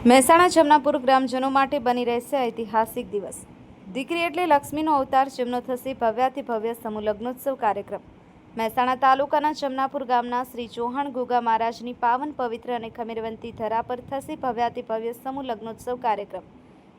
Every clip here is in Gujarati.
મહેસાણા જમનાપુર ગ્રામજનો માટે બની રહેશે ઐતિહાસિક દિવસ। દીકરી એટલે લક્ષ્મીનો અવતાર, જેમનો થશે ભવ્યાથી ભવ્ય સમૂહ લગ્નોત્સવ કાર્યક્રમ। મહેસાણા તાલુકાના જમનાપુર ગામના શ્રી ચૌહાણ ગોગા મહારાજની પાવન, પવિત્ર અને ખમીરવંતી ધરા પર થશે ભવ્યાથી ભવ્ય સમૂહ લગ્નોત્સવ કાર્યક્રમ।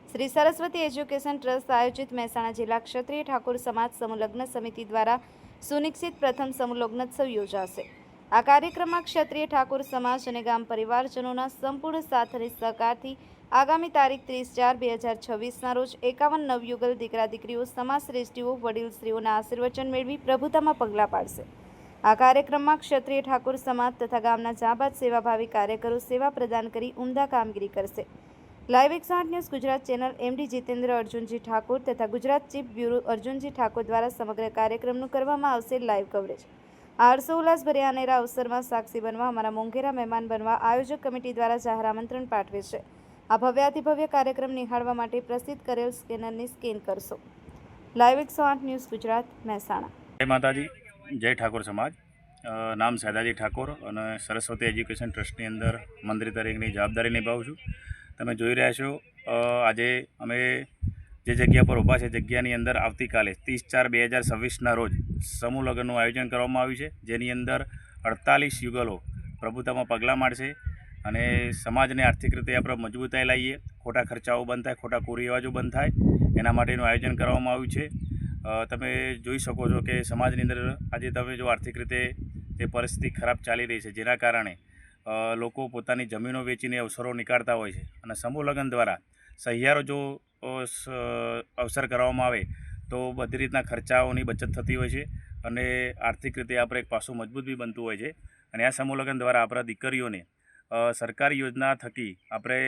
શ્રી સરસ્વતી એજ્યુકેશન ટ્રસ્ટ આયોજિત મહેસાણા જિલ્લા ક્ષત્રિય ઠાકોર સમાજ સમૂહ લગ્ન સમિતિ દ્વારા સુનિશ્ચિત પ્રથમ સમૂહ લગ્નોત્સવ યોજાશે। આ કાર્યક્રમમાં ક્ષત્રિય ઠાકોર સમાજ અને ગામ પરિવારજનોના સંપૂર્ણ સાથ અને સહકારથી આગામી તારીખ 30/4/2026ના રોજ 51 નવયુગલ દીકરા દીકરીઓ, સમાજ શ્રેષ્ઠીઓ, વડીલશ્રીઓના આશીર્વચન મેળવી પ્રભુતામાં પગલાં પાડશે। આ કાર્યક્રમમાં ક્ષત્રિય ઠાકોર સમાજ તથા ગામના જાબાદ સેવાભાવી કાર્યકરો સેવા પ્રદાન કરી ઉમદા કામગીરી કરશે। Live 108 news Gujarat channel MD Jitendra Arjunji Thakor તથા ગુજરાત ચીફ બ્યુરો અર્જુનજી ઠાકોર દ્વારા સમગ્ર કાર્યક્રમનું કરવામાં આવશે લાઈવ કવરેજ। આ હર્ષોલ્લાસભર્યા અનેરા અવસરમાં સાક્ષી બનવા, અમારા મોંઘેરા મહેમાન બનવા આયોજક કમિટી દ્વારા જાહેર આમંત્રણ પાઠવે છે। આ ભવ્યાતિ ભવ્ય કાર્યક્રમ નિહાળવા માટે પ્રસિદ્ધ કરેલ સ્કેનરને સ્કેન કરશો। Live 108 news Gujarat, Mehsana. જય માતાજી, જય ઠાકોર સમાજ। નામ સૈદાજી ઠાકોર અને સરસ્વતી એજ્યુકેશન ટ્રસ્ટની અંદર મંત્રી તરીકેની જવાબદારી નિભાવું છું। તમે જોઈ રહ્યા છો, આજે અમે જે જગ્યા પર ઊભા છે, જગ્યાની અંદર આવતીકાલે 30/4/2026ના રોજ સમૂહ લગ્નનું આયોજન કરવામાં આવ્યું છે, જેની અંદર 48 યુગલો પ્રભુતામાં પગલાં માંડશે અને સમાજને આર્થિક રીતે આપણે મજબૂતાઈ લાવીએ, ખોટા ખર્ચાઓ બંધ થાય, ખોટા કુરિવાજો બંધ થાય, એના માટેનું આયોજન કરવામાં આવ્યું છે। તમે જોઈ શકો છો કે સમાજની અંદર આજે તમે જો આર્થિક રીતે જે પરિસ્થિતિ ખરાબ ચાલી રહી છે, જેના કારણે લોકો પોતાની જમીનો વેચીને અવસરો નીકાળતા હોય છે અને સમૂહ લગ્ન દ્વારા સહિયારો જો અવસર કરવામાં આવે તો બધી રીતના ખર્ચાઓની બચત થતી હોય છે અને આર્થિક રીતે આપણે એક પાસું મજબૂત બી બનતું હોય છે। અને આ સમૂહ લગ્ન દ્વારા આપણા દીકરીઓને સરકારી યોજના થકી આપણે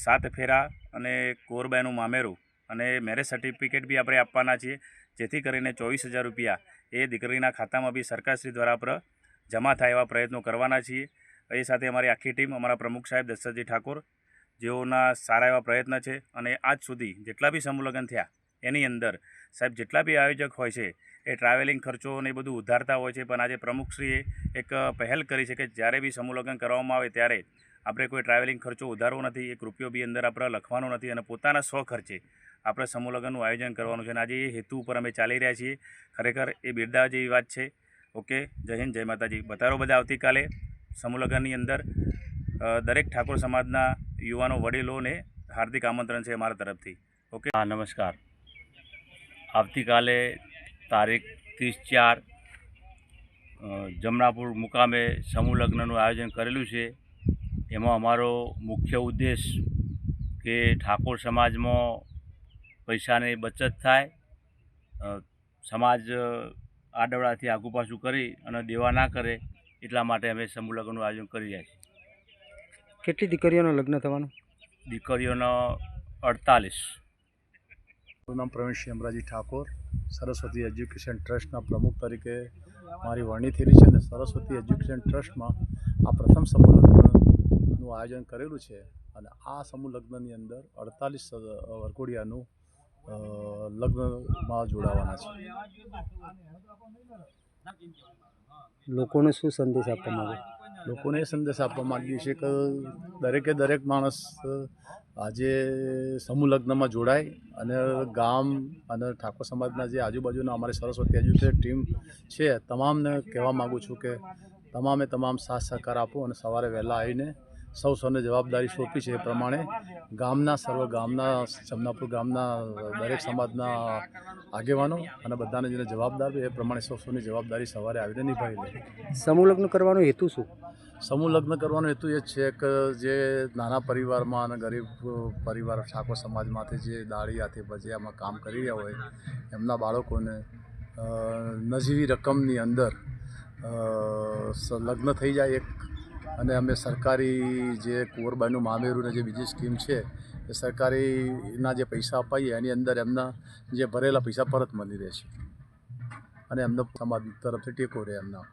7 ફેરા અને કોરબાનું મામેરું અને મેરેજ સર્ટિફિકેટ બી આપણે આપવાના છીએ, જેથી કરીને 24,000 રૂપિયા એ દીકરીના ખાતામાં બી સરકારશ્રી દ્વારા આપણે જમા થાય એવા પ્રયત્નો કરવાના છીએ। એ સાથે અમારી આખી ટીમ, અમારા પ્રમુખ સાહેબ દશરથજી ઠાકોર, જેઓના સારા એવા પ્રયત્ન છે અને આજ સુધી જેટલા બી સમૂહ લગ્ન થયા એની અંદર સાહેબ જેટલા બી આયોજક હોય છે એ ટ્રાવેલિંગ ખર્ચો ને એ બધું ઉધારતા હોય છે, પણ આજે પ્રમુખશ્રીએ એક પહેલ કરી છે કે જ્યારે બી સમૂહ લગ્ન કરવામાં આવે ત્યારે આપણે કોઈ ટ્રાવેલિંગ ખર્ચો ઉધારવો નથી, 1 રૂપિયો બી અંદર આપણે લખવાનો નથી અને પોતાના સ્વખર્ચે આપણે સમૂહ લગ્નનું આયોજન કરવાનું છે અને આજે એ હેતુ ઉપર અમે ચાલી રહ્યા છીએ। ખરેખર એ બિરદાવવા જેવી વાત છે। ઓકે, જય હિન્દ, જય માતાજી। બતાવો બધા આવતીકાલે સમૂહ લગ્નની અંદર દરેક ઠાકોર સમાજના યુવાનો, વડીલોને હાર્દિક આમંત્રણ છે અમારા તરફથી। ઓકે, હા, નમસ્કાર। આવતીકાલે તારીખ 30/4 જમનાપુર મુકામે સમૂહ લગ્નનું આયોજન કરેલું છે। એમાં અમારો મુખ્ય ઉદ્દેશ કે ઠાકોર સમાજમાં પૈસાની બચત થાય, સમાજ આડવડાથી આગુ પાછું કરી અને દેવા ના કરે, એટલા માટે અમે સમૂહ લગ્નનું આયોજન કરી રહ્યા છીએ। કેટલી દીકરીઓના લગ્ન થવાનું? દીકરીઓનો 48। મારું નામ પ્રવીણસિંહ અમરાજી ઠાકોર, સરસ્વતી એજ્યુકેશન ટ્રસ્ટના પ્રમુખ તરીકે મારી વરણી થયેલી છે અને સરસ્વતી એજ્યુકેશન ટ્રસ્ટમાં આ પ્રથમ સમૂહ લગ્નનું આયોજન કરેલું છે અને આ સમૂહ લગ્નની અંદર 48 વરઘોડિયાનું લગ્નમાં જોડાવાના છે। લોકોને શું સંદેશ આપવા માંગે? લોકોને એ સંદેશ આપવા માંગીએ છીએ કે દરેક માણસ આજે સમૂહ લગ્નમાં જોડાય અને ગામ અને ઠાકોર સમાજના જે આજુબાજુના અમારી સરસ્વતી એજ્યુકેશન ટીમ છે, તમામને કહેવા માગું છું કે તમામ સાથ સહકાર આપો અને સવારે વહેલા આવીને સૌને જવાબદારી સોંપી છે એ પ્રમાણે ગામના જમનાપુર ગામના દરેક સમાજના આગેવાનો અને બધાને જેને જવાબદાર એ પ્રમાણે સૌની જવાબદારી સવારે આવીને નિભાવી લે। સમૂહ લગ્ન કરવાનો હેતુ શું? સમૂહ લગ્ન કરવાનો હેતુ એ જ છે કે જે નાના પરિવારમાં અને ગરીબ પરિવાર ઠાકોર સમાજમાંથી જે દાળીયાથી ભજીયામાં કામ કરી રહ્યા હોય એમના બાળકોને નજીવી રકમની અંદર લગ્ન થઈ જાય અને અમે સરકારી જે કુંવરબાઈનું મામેરું ને જે બીજી સ્કીમ છે એ સરકારીના જે પૈસા અપાઈએ એની અંદર એમના જે ભરેલા પૈસા પરત મળી રહે છે અને એમનો સમાજ તરફથી ટેકો રહે એમના।